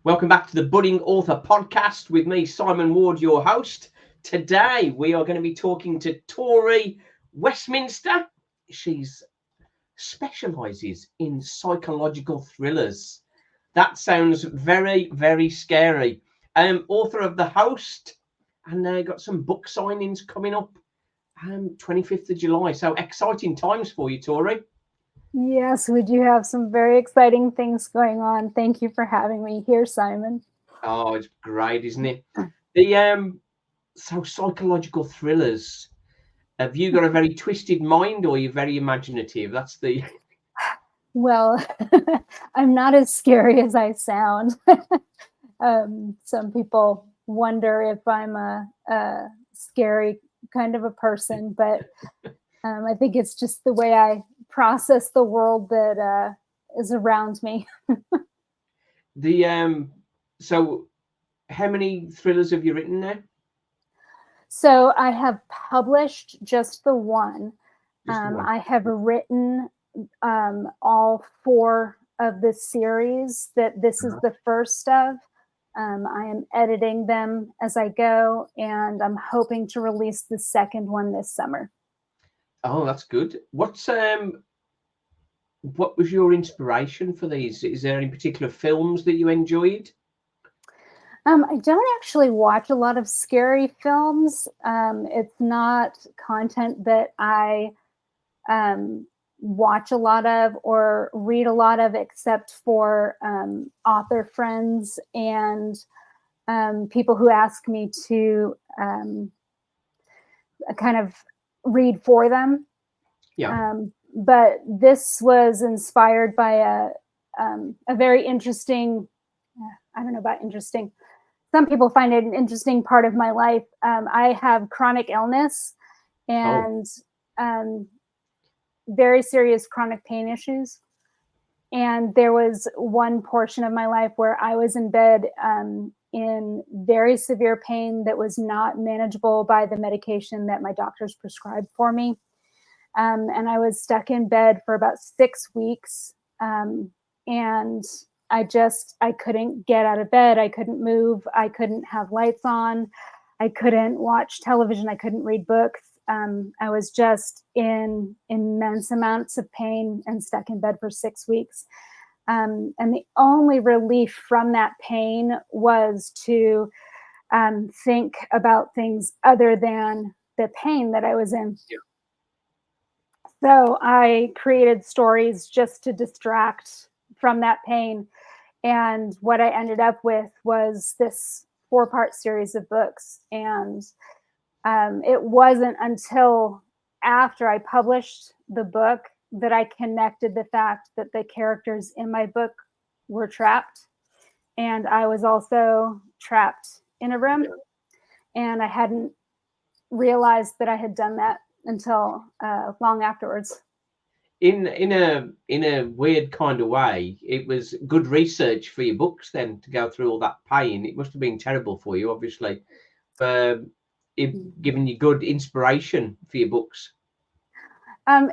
Welcome back to the Budding Author Podcast with me, Simon Ward, your host. Today we are going to be talking to Tori Westminster. She specialises in psychological thrillers. That sounds very, very scary. Author of The Host, and got some book signings coming up 25th of July. So exciting times for you, Tori. Yes, we do have some very exciting things going on. Thank you for having me here, Simon. Oh, it's great, isn't it? The so psychological thrillers. Have you got a very twisted mind, or are you very imaginative? That's the Well, I'm not as scary as I sound. Some people wonder if I'm a scary kind of a person, but I think it's just the way I process the world that is around me. the. So, how many thrillers have you written now? So I have published just the one. Just the one. I have written all 4 of the series that this is the first of. I am editing them as I go, and I'm hoping to release the second one this summer. Oh, that's good. What was your inspiration for these? Is there any particular films that you enjoyed? I don't actually watch a lot of scary films. It's not content that I watch a lot of or read a lot of, except for author friends and people who ask me to kind of read for them. Yeah. But this was inspired by a very interesting, I don't know about interesting. Some people find it an interesting part of my life. I have chronic illness and very serious chronic pain issues. And there was one portion of my life where I was in bed in very severe pain that was not manageable by the medication that my doctors prescribed for me. And I was stuck in bed for about 6 weeks. And I couldn't get out of bed. I couldn't move. I couldn't have lights on. I couldn't watch television. I couldn't read books. I was just in immense amounts of pain and stuck in bed for 6 weeks. And the only relief from that pain was to think about things other than the pain that I was in. Yeah. So I created stories just to distract from that pain. And what I ended up with was this 4-part series of books. And it wasn't until after I published the book that I connected the fact that the characters in my book were trapped. And I was also trapped in a room. And I hadn't realized that I had done that until long afterwards. In a weird kind of way, it was good research for your books then, to go through all that pain. It must have been terrible for you, obviously, for it giving you good inspiration for your books.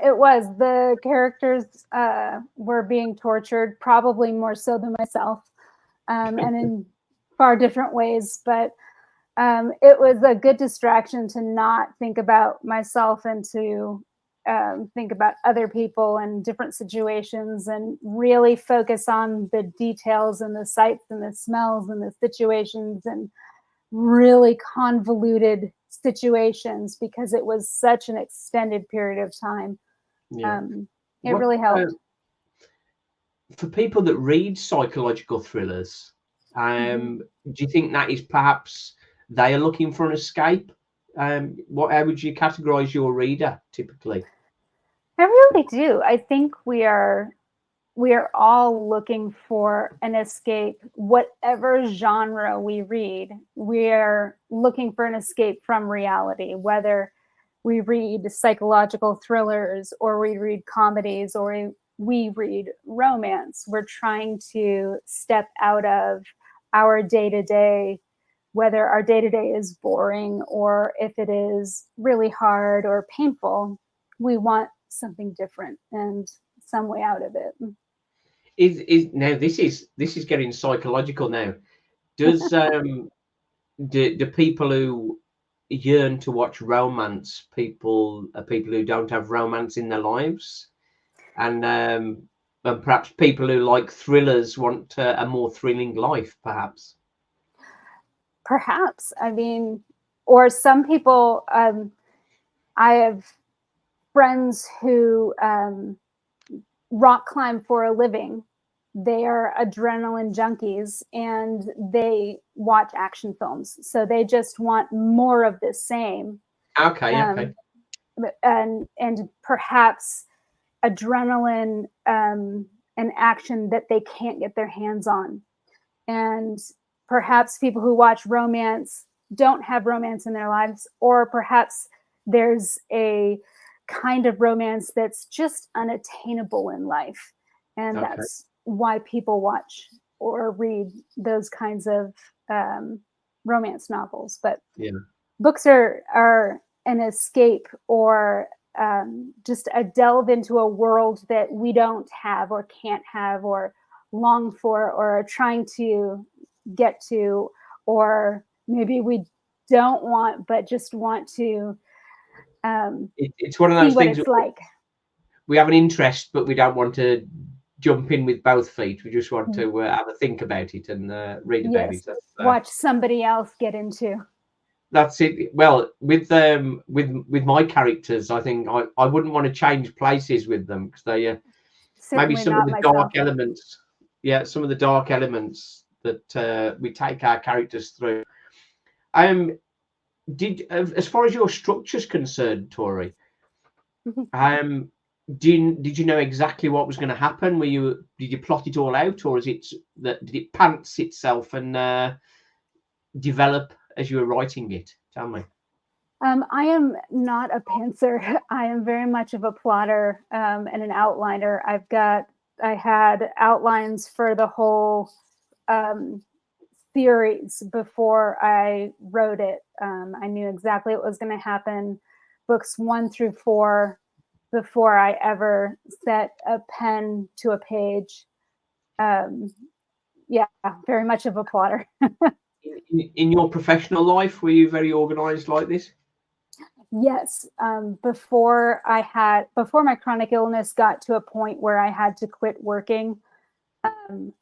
It was. The characters were being tortured, probably more so than myself, and in far different ways. But it was a good distraction to not think about myself and to think about other people and different situations, and really focus on the details and the sights and the smells and the situations and really convoluted situations, because it was such an extended period of time. Yeah. It really helped. For people that read psychological thrillers, do you think that is perhaps they are looking for an escape? How would you categorize your reader typically? I really do. I think we are all looking for an escape. Whatever genre we read, we are looking for an escape from reality, whether we read psychological thrillers or we read comedies or we read romance. We're trying to step out of our day-to-day, whether our day-to-day is boring or if it is really hard or painful. We want something different and some way out of it. Is now this is getting psychological now. Does do people who yearn to watch romance, people who don't have romance in their lives, and perhaps people who like thrillers want a more thrilling life, perhaps? Perhaps. I mean, or some people, I have friends who rock climb for a living. They are adrenaline junkies and they watch action films. So they just want more of the same. Okay. And perhaps adrenaline and action that they can't get their hands on. And perhaps people who watch romance don't have romance in their lives, or perhaps there's a kind of romance that's just unattainable in life. And that's why people watch or read those kinds of romance novels. But books are an escape, or just a delve into a world that we don't have or can't have or long for or are trying to get to, or maybe we don't want but just want to it's one of those things it's like. We have an interest, but we don't want to jump in with both feet. We just want to have a think about it and read about it. Watch somebody else get into. That's it. Well, with my characters, I think I wouldn't want to change places with them, because they maybe some of the dark elements. Yeah, some of the dark elements that we take our characters through. As far as your structure's concerned, Tori, did you know exactly what was going to happen? Did you plot it all out, or did it pants itself and develop as you were writing it? Tell me. I am not a pantser. I am very much of a plotter and an outliner. I had outlines for the whole series before I wrote it. I knew exactly what was going to happen, books 1 through 4, before I ever set a pen to a page. Very much of a plotter. In your professional life, were you very organized like this? Yes. Before my chronic illness got to a point where I had to quit working,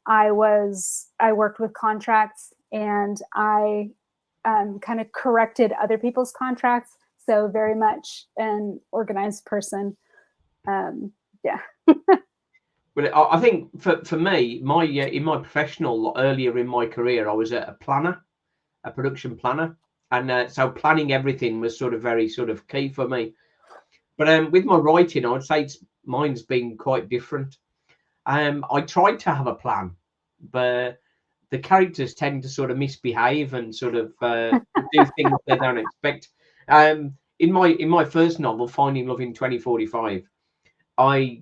I worked with contracts, and I kind of corrected other people's contracts. So very much an organized person. But I think for me, in my professional, earlier in my career, I was a planner, a production planner, and so planning everything was very key for me. But with my writing, I would say mine's been quite different. I tried to have a plan, but the characters tend to misbehave and do things they don't expect. In my first novel, Finding Love in 2045, I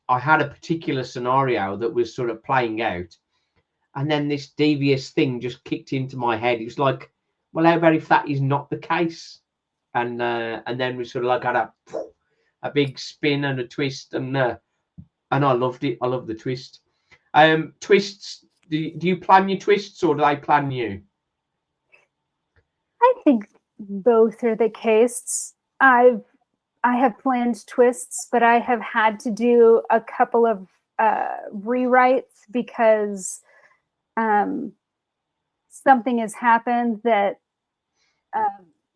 had a particular scenario that was playing out, and then this devious thing just kicked into my head. It was like, well, how about if that is not the case? And then we had a big spin and a twist, and I loved it. I love the twist. Twists. Do you plan your twists, or do they plan you? I think both are the case. I have planned twists, but I have had to do a couple of rewrites because something has happened that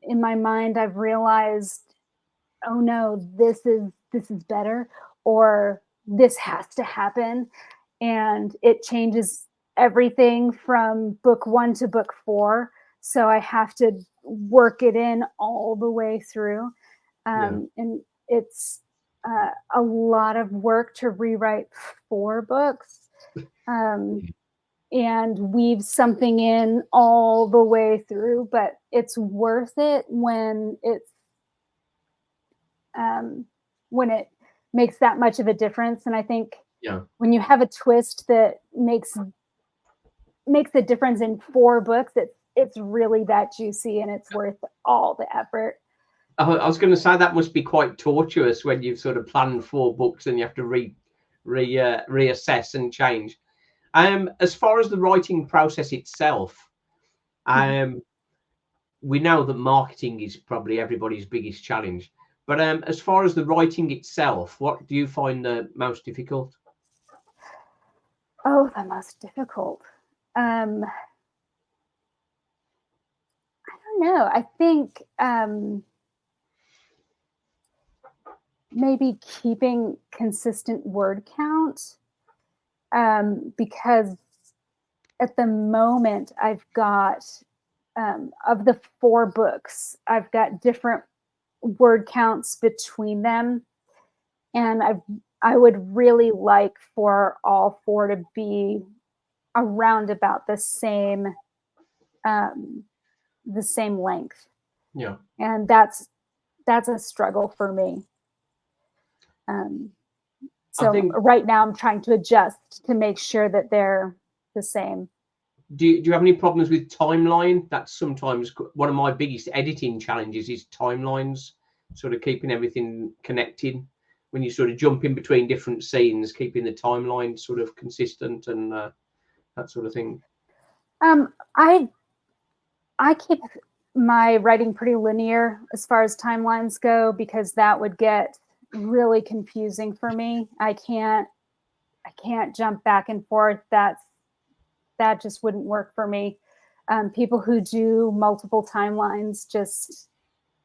in my mind I've realized, oh no, this is better, or this has to happen, and it changes everything from book 1 to book 4. So I have to work it in all the way through. And it's a lot of work to rewrite 4 books and weave something in all the way through, but it's worth it when it makes that much of a difference. And I think when you have a twist that makes a difference in 4 books, it's really that juicy, and it's worth all the effort. I was going to say that must be quite torturous when you've planned 4 books and you have to reassess and change. As far as the writing process itself, we know that marketing is probably everybody's biggest challenge. But as far as the writing itself, what do you find the most difficult? Oh, the most difficult. I don't know. I think maybe keeping consistent word count, because at the moment I've got, of the 4 books, I've got different word counts between them, and I would really like for all 4 to be around about the same length. Yeah, and that's a struggle for me. So right now I'm trying to adjust to make sure that they're the same. Do you have any problems with timeline? That's sometimes one of my biggest editing challenges is timelines, sort of keeping everything connected. When you sort of jump in between different scenes, keeping the timeline sort of consistent and that sort of thing. I keep my writing pretty linear as far as timelines go, because that would get really confusing for me. I can't jump back and forth. That just wouldn't work for me. People who do multiple timelines,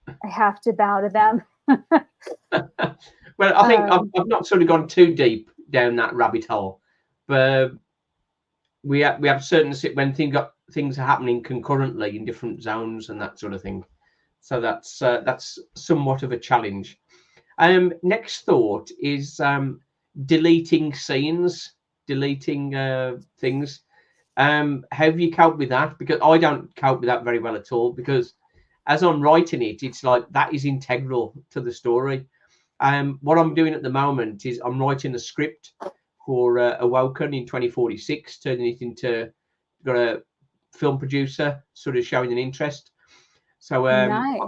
I have to bow to them. Well, I think I've not sort of gone too deep down that rabbit hole, but we have certain when things are happening concurrently in different zones and that sort of thing. So that's somewhat of a challenge. Next thought is deleting scenes, deleting things. How have you coped with that? Because I don't cope with that very well at all, because as I'm writing it, it's like that is integral to the story. What I'm doing at the moment is I'm writing a script for Awoken in 2046, turning it into, got a film producer sort of showing an interest. So Nice.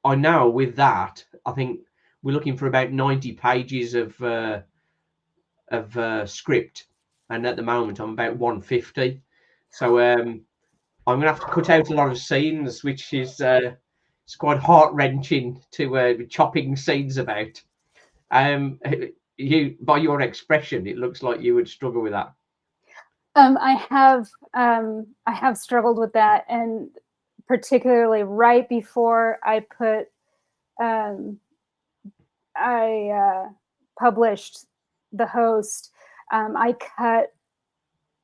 I know with that, I think we're looking for about 90 pages of script, and at the moment I'm about 150. So I'm going to have to cut out a lot of scenes, which is it's quite heart-wrenching to be chopping scenes about. You, by your expression, it looks like you would struggle with that. I have struggled with that, and particularly right before I published The Host, I cut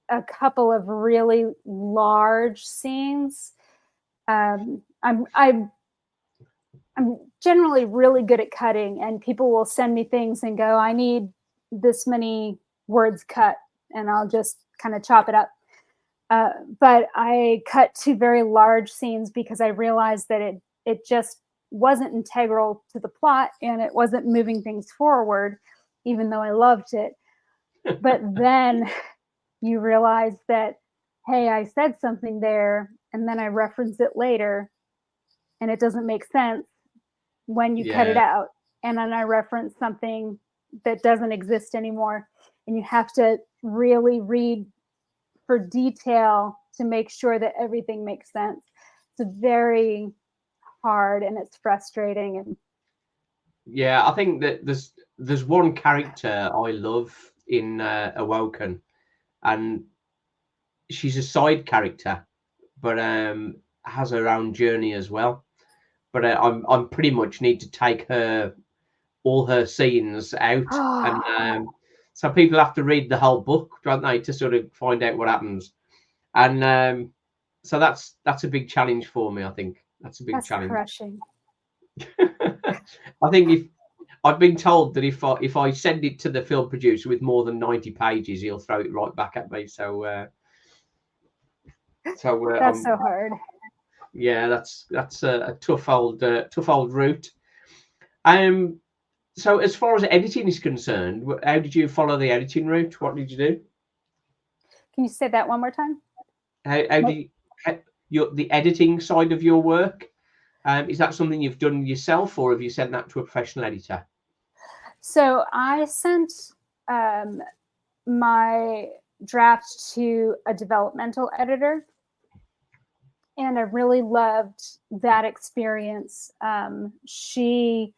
a couple of really large scenes. I'm generally really good at cutting, and people will send me things and go, I need this many words cut, and I'll just kind of chop it up. But I cut 2 very large scenes because I realized that it just wasn't integral to the plot, and it wasn't moving things forward, even though I loved it. But then you realize that, hey, I said something there, and then I reference it later, and it doesn't make sense when you cut it out. And then I reference something that doesn't exist anymore, and you have to really read for detail to make sure that everything makes sense. It's very hard, and it's frustrating. And yeah, I think that there's one character I love in Awoken, and she's a side character, but has her own journey as well. But I'm pretty much need to take all her scenes out, and so people have to read the whole book, don't they, to sort of find out what happens. And so that's a big challenge for me. I think that's a big challenge. Crushing. I think if I've been told that if I send it to the film producer with more than 90 pages, he'll throw it right back at me. So that's so hard. Yeah, that's a tough old route. So as far as editing is concerned, how did you follow the editing route? What did you do? Can you say that one more time? How do you, the editing side of your work? Is that something you've done yourself, or have you sent that to a professional editor? So I sent my draft to a developmental editor, and I really loved that experience. She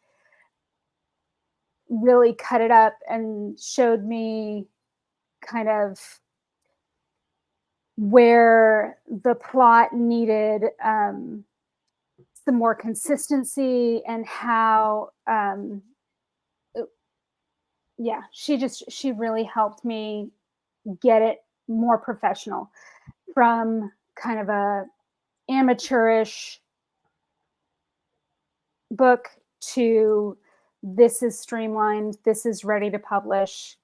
really cut it up and showed me kind of where the plot needed some more consistency, and how she really helped me get it more professional, from kind of a amateurish book to this is streamlined, this is ready to publish,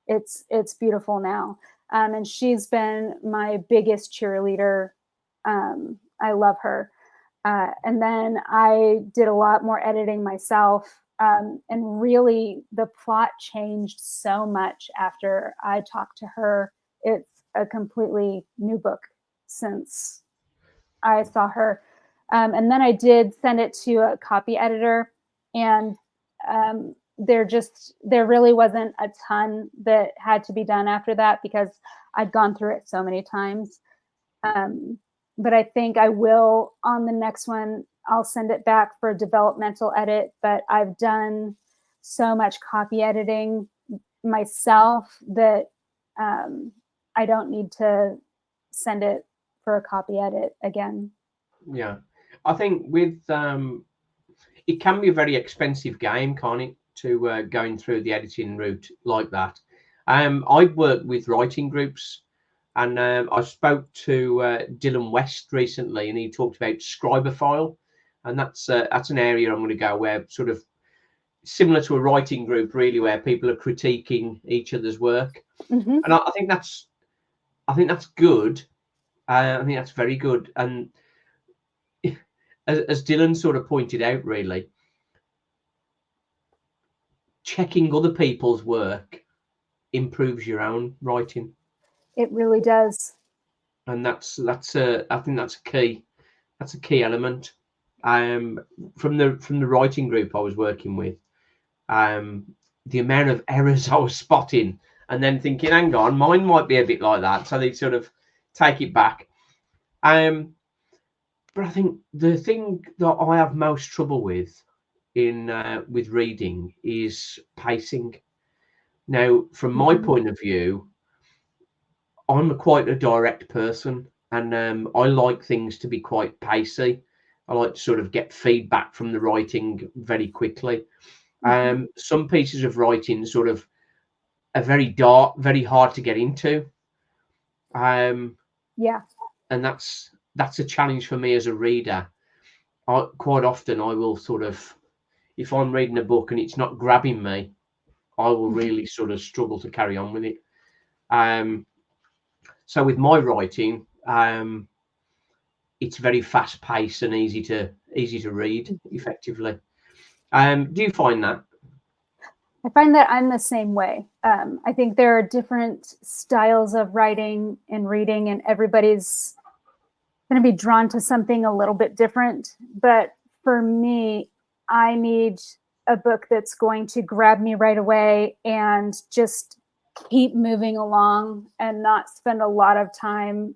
it's beautiful now. And she's been my biggest cheerleader. I love her. And then I did a lot more editing myself. And really the plot changed so much after I talked to her. It's a completely new book since I saw her. And then I did send it to a copy editor, and there really wasn't a ton that had to be done after that, because I'd gone through it so many times. But I think I will, on the next one, I'll send it back for a developmental edit. But I've done so much copy editing myself that I don't need to send it for a copy edit again. Yeah, I think with it can be a very expensive game, can't it, to going through the editing route like that. I work with writing groups, and I spoke to Dylan West recently, and he talked about Scriberfile, and that's an area I'm going to go where sort of similar to a writing group, really, where people are critiquing each other's work. Mm-hmm. And I think that's good. I think that's very good. And as Dylan sort of pointed out, really, checking other people's work improves your own writing. It really does. And I think that's a key. That's a key element. From the writing group I was working with, the amount of errors I was spotting, and then thinking, hang on, mine might be a bit like that. So they sort of take it back. But I think the thing that I have most trouble with with reading is pacing. Now, from my point of view, I'm quite a direct person, and I like things to be quite pacey. I like to sort of get feedback from the writing very quickly. Some pieces of writing sort of are very dark, very hard to get into. Yeah. And that's a challenge for me as a reader. Quite often I will sort of, if I'm reading a book and it's not grabbing me, I will really sort of struggle to carry on with it. So with my writing, it's very fast paced and easy to read effectively. Do you find that? I find that I'm the same way. I think there are different styles of writing and reading, and everybody's going to be drawn to something a little bit different. But for me, I need a book that's going to grab me right away and just keep moving along, and not spend a lot of time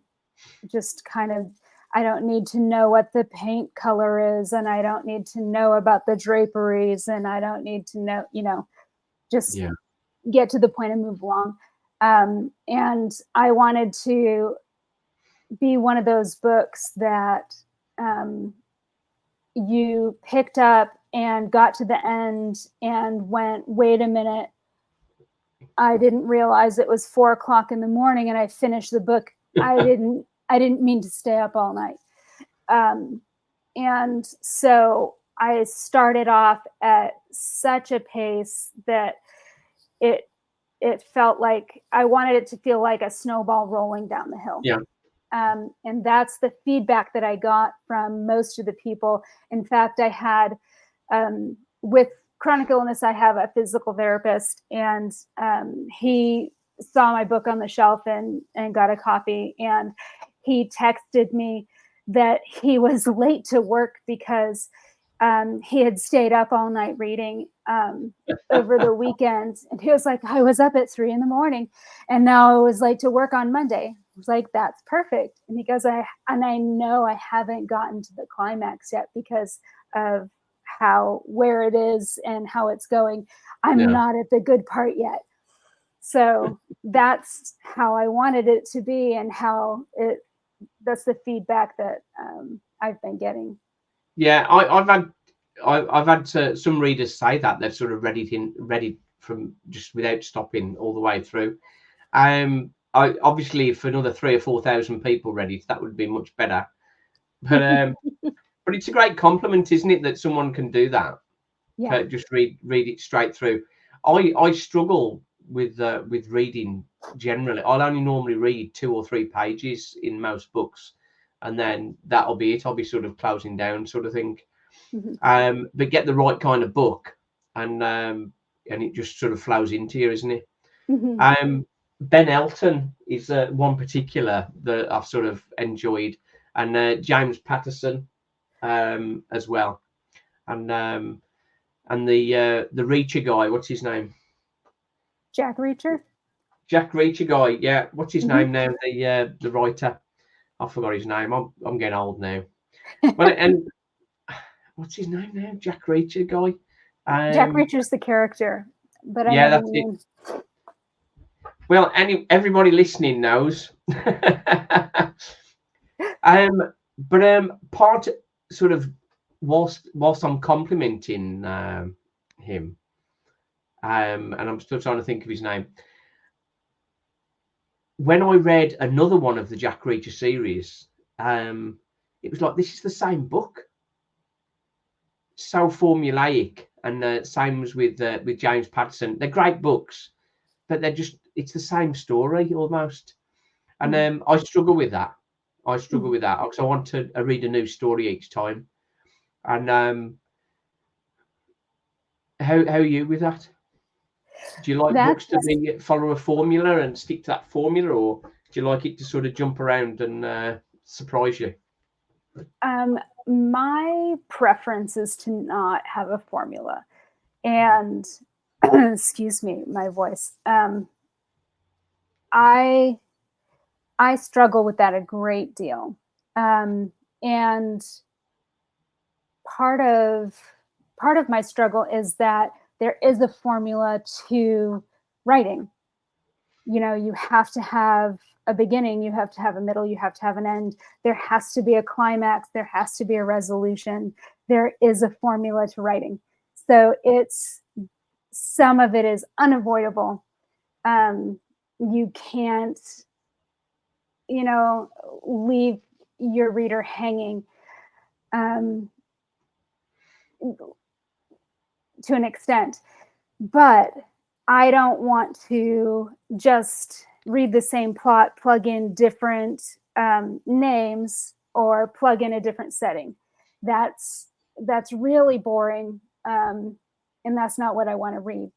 just kind of, I don't need to know what the paint color is, and I don't need to know about the draperies, and I don't need to know, just get to the point and move along. And I wanted to be one of those books that you picked up and got to the end and went, wait a minute, I didn't realize it was 4:00 in the morning and I finished the book. I didn't mean to stay up all night. And so I started off at such a pace that it felt like I wanted it to feel like a snowball rolling down the hill. Yeah. And that's the feedback that I got from most of the people. In fact, I had, with chronic illness, I have a physical therapist, and he saw my book on the shelf and got a copy. And he texted me that he was late to work because he had stayed up all night reading over the weekend, and he was like, I was up at 3 a.m. and now I was late to work on Monday. I was like, that's perfect. And he goes, I know I haven't gotten to the climax yet because of where it is and how it's going. I'm not at the good part yet. So that's how I wanted it to be, and that's the feedback that I've been getting. Yeah, I've had some readers say that they've sort of read it from just without stopping all the way through. Obviously, if another 3,000 or 4,000 people read it, that would be much better. But but it's a great compliment, isn't it, that someone can do that? Yeah. Just read it straight through. I struggle with reading generally. I'll only normally read 2 or 3 pages in most books, and then that'll be it. I'll be sort of closing down, sort of thing. Mm-hmm. But get the right kind of book, and it just sort of flows into you, isn't it? Mm-hmm. Ben Elton is one particular that I've sort of enjoyed, and James Patterson as well, and the Reacher guy. What's his name? Jack Reacher. Jack Reacher guy. Yeah, what's his Mm-hmm. name now? The writer. I forgot his name. I'm getting old now. Well, and what's his name now? Jack Reacher guy. Jack Reacher's the character, but I Yeah, know that's what you it. mean. Well, everybody listening knows. But part sort of whilst I'm complimenting him, and I'm still trying to think of his name. When I read another one of the Jack Reacher series, it was like, this is the same book. So formulaic, and same as with James Patterson. They're great books, but it's the same story almost. And I struggle with that. Because I want to read a new story each time. And how are you with that? Do you like books to follow a formula and stick to that formula, or do you like it to sort of jump around and surprise you? My preference is to not have a formula, and excuse me, my voice. I struggle with that a great deal, and part of my struggle is that there is a formula to writing. You know, you have to have a beginning, you have to have a middle, you have to have an end. There has to be a climax, there has to be a resolution. There is a formula to writing. So some of it is unavoidable. You can't, leave your reader hanging to an extent. But I don't want to just read the same plot, plug in different names, or plug in a different setting. That's really boring, and that's not what I want to read.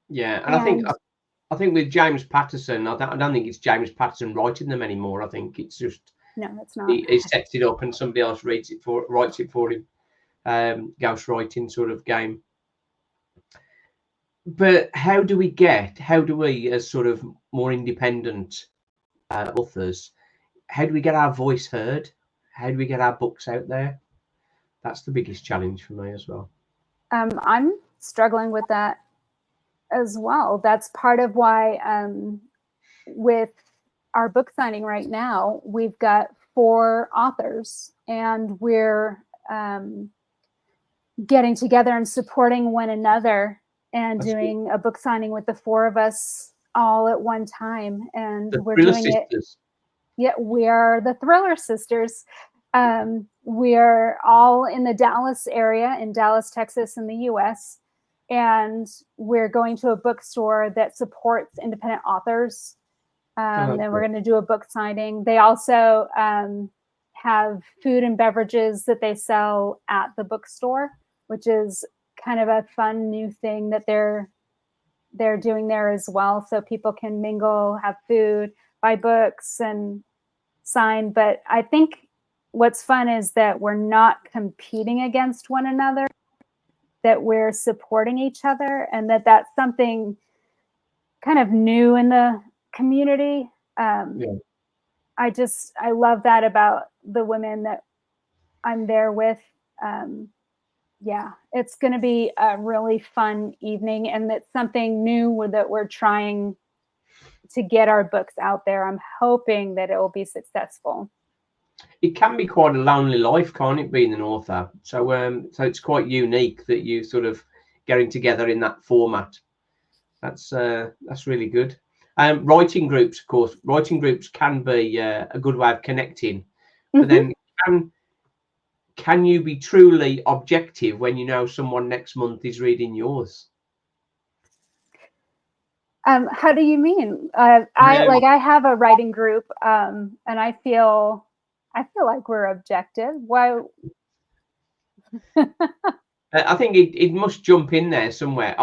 Yeah, and I think with James Patterson, I don't think it's James Patterson writing them anymore. I think it's just it's not. He sets it up and somebody else writes it for him. Ghost writing sort of game. But how do we, as sort of more independent authors, how do we get our voice heard? How do we get our books out there? That's the biggest challenge for me as well. I'm struggling with that as well. That's part of why with our book signing right now, we've got 4 authors, and we're getting together and supporting one another, and doing a book signing with the 4 of us all at one time. And we're doing it. Yeah, we are the Thriller Sisters. We're all in the Dallas area, in Dallas, Texas, in the US. And we're going to a bookstore that supports independent authors. And we're going to do a book signing. They also have food and beverages that they sell at the bookstore, which is kind of a fun new thing that they're doing there as well. So people can mingle, have food, buy books, and sign. But I think what's fun is that we're not competing against one another, that we're supporting each other, and that's something kind of new in the community. Yeah. I love that about the women that I'm there with. Yeah, it's going to be a really fun evening, and it's something new that we're trying to get our books out there. I'm hoping that it will be successful. It can be quite a lonely life, can't it, being an author? So so it's quite unique that you sort of getting together in that format. That's really good. Writing groups, of course, writing groups can be a good way of connecting, but then can you be truly objective when you know someone next month is reading yours? How do you mean? I have a writing group, and I feel like we're objective. Why? I think it must jump in there somewhere.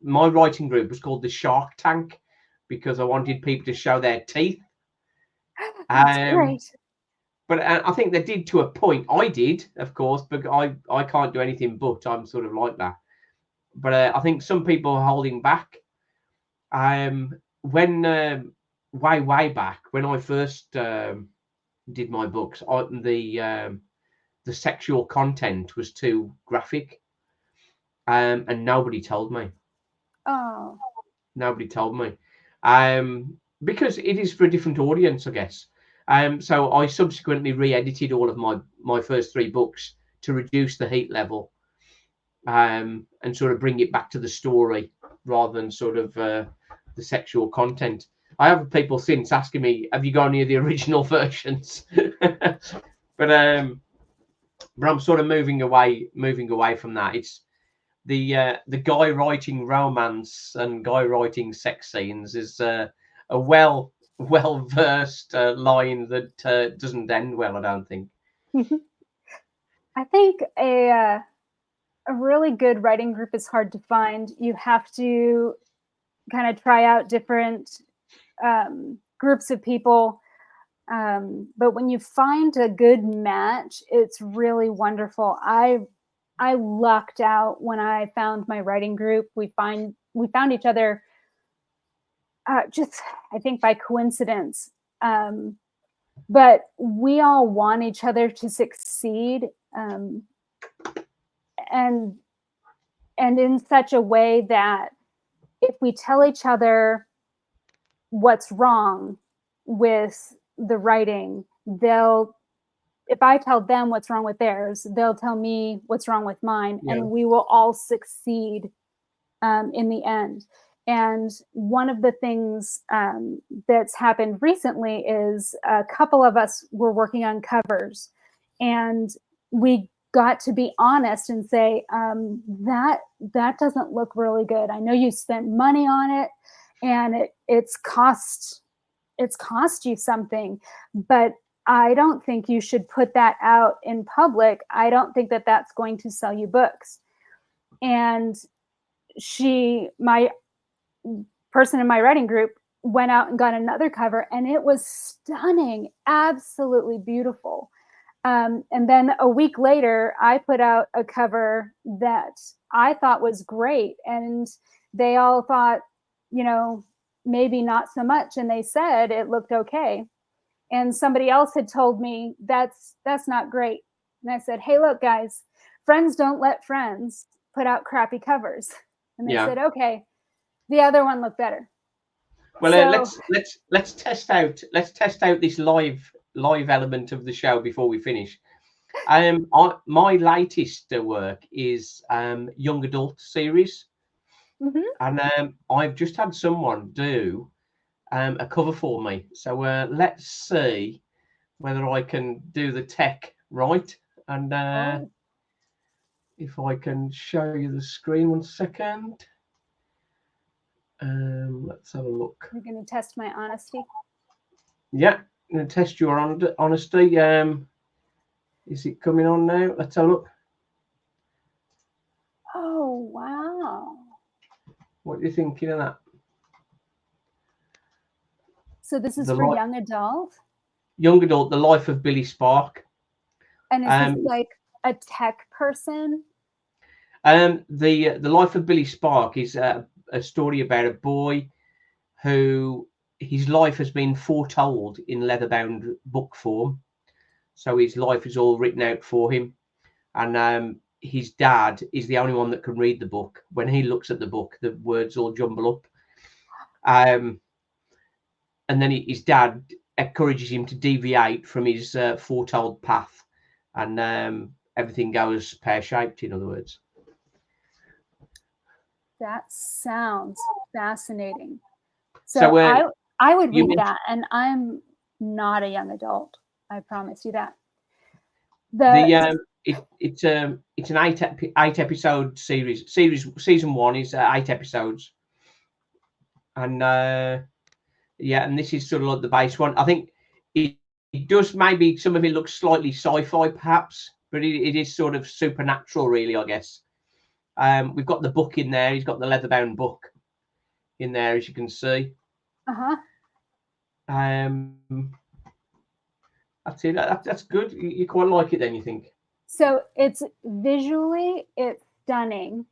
My writing group was called the Shark Tank because I wanted people to show their teeth. That's great. But I think they did to a point. I did, of course, but I can't do anything but. I'm sort of like that. But I think some people are holding back. When way back when I first did my books, the sexual content was too graphic, and nobody told me. Oh, Nobody told me, because it is for a different audience, I guess. So I subsequently re-edited all of my first 3 books to reduce the heat level, and sort of bring it back to the story rather than sort of the sexual content. I have people since asking me, "Have you got any of the original versions?" but I'm sort of moving away from that. It's the guy writing romance and guy writing sex scenes is a well versed line that doesn't end well, I don't think. I think a really good writing group is hard to find. You have to kind of try out different groups of people. But when you find a good match, it's really wonderful. I lucked out when I found my writing group. We found each other just, I think, by coincidence. But we all want each other to succeed, and in such a way that if we tell each other what's wrong with the writing, if I tell them what's wrong with theirs, they'll tell me what's wrong with mine, and we will all succeed in the end. And one of the things that's happened recently is a couple of us were working on covers, and we got to be honest and say, that doesn't look really good. I know you spent money on it, and it's cost you something, but I don't think you should put that out in public. I don't think that that's going to sell you books. And my person in my writing group, went out and got another cover, and it was stunning, absolutely beautiful. And then a week later, I put out a cover that I thought was great, and they all thought, maybe not so much, and they said it looked okay. And somebody else had told me that's not great. And I said, hey, look, guys, friends don't let friends put out crappy covers. And they said, okay, the other one looked better. Well, so, let's test out this live element of the show before we finish. My latest work is young adult series, and I've just had someone do a cover for me. So let's see whether I can do the tech right, and if I can show you the screen. 1 second. Let's have a look. You're going to test my honesty? Yeah, I'm going to test your honesty. Is it coming on now? Let's have a look. Oh, wow. What are you thinking of that? So this is for young adult? Young adult, The Life of Billy Spark. And is this like a tech person? The Life of Billy Spark is a story about a boy who his life has been foretold in leather-bound book form. So his life is all written out for him, and his dad is the only one that can read the book. When he looks at the book, the words all jumble up. And then his dad encourages him to deviate from his foretold path, and everything goes pear-shaped, in other words. That sounds fascinating. So I would read that, and I'm not a young adult. I promise you that. It's an 8 episode series. Season 1 is 8 episodes, and and this is sort of like the base one. I think it does, maybe some of it looks slightly sci-fi perhaps, but it is sort of supernatural, really, I guess. We've got the book in there. He's got the leather-bound book in there, as you can see. That's it. That's good. You quite like it, then, you think? So it's visually, it's stunning.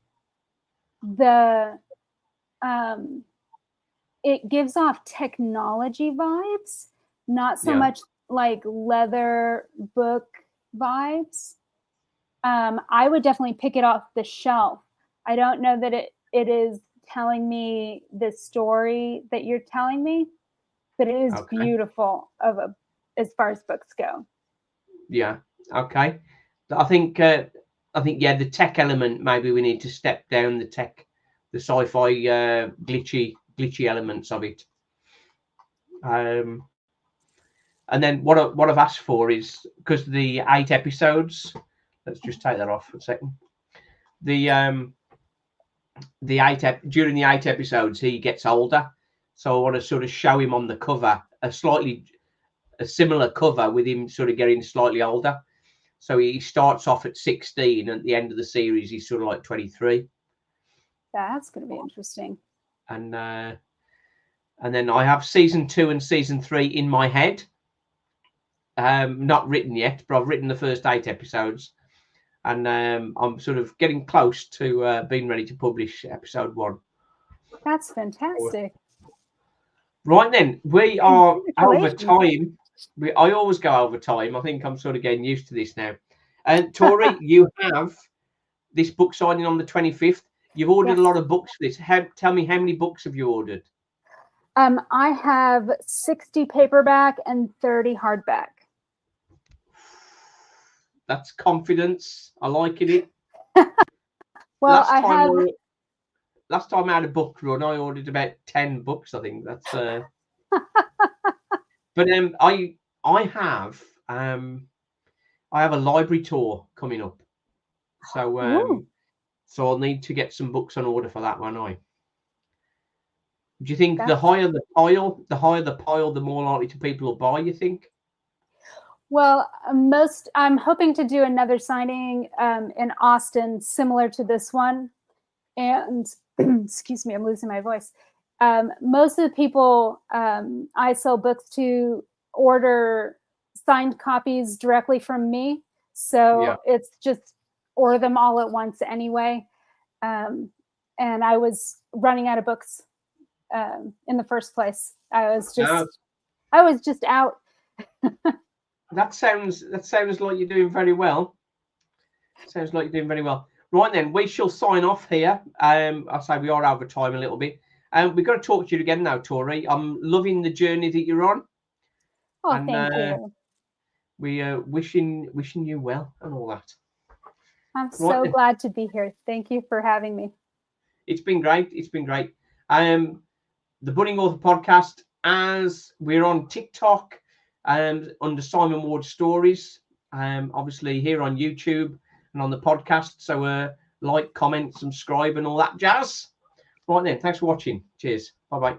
It gives off technology vibes, not so much like leather book vibes. I would definitely pick it off the shelf. I don't know that it is telling me the story that you're telling me, but it is beautiful as far as books go. Yeah. Okay. I think the tech element, maybe we need to step down the sci-fi glitchy elements of it. And then what I've asked for is, because the 8 episodes, let's just take that off for a second. During the 8 episodes, he gets older, so I want to sort of show him on the cover a similar cover with him sort of getting slightly older. So he starts off at 16, and at the end of the series, he's sort of like 23. That's going to be interesting. And then I have season 2 and season 3 in my head. Not written yet, but I've written the first 8 episodes, and I'm sort of getting close to being ready to publish episode 1. That's fantastic. Right then, we are over time. I always go over time. I think I'm sort of getting used to this now. And Tori, you have this book signing on the 25th. You've ordered a lot of books for this. Tell me, how many books have you ordered? I have 60 paperback and 30 hardback. That's confidence. I like it. Well, last time I had a book run, I ordered about 10 books. I think that's. But I have a library tour coming up, so I'll need to get some books on order for that one. Do you think the higher the pile, the more likely people will buy, you think? Well, I'm hoping to do another signing in Austin similar to this one, and excuse me, I'm losing my voice. Most of the people I sell books to order signed copies directly from me. So it's just order them all at once anyway. And I was running out of books in the first place. I was just out. That sounds like you're doing very well. Sounds like you're doing very well. Right then, we shall sign off here. I'll say we are over time a little bit. We've got to talk to you again now, Tori. I'm loving the journey that you're on. Oh, and, thank you. We wishing you well and all that. I'm so glad to be here. Thank you for having me. It's been great. The Budding Author Podcast, as we're on TikTok under Simon Ward Stories, obviously here on YouTube and on the podcast. So like, comment, subscribe and all that jazz. Right then, thanks for watching. Cheers. Bye-bye.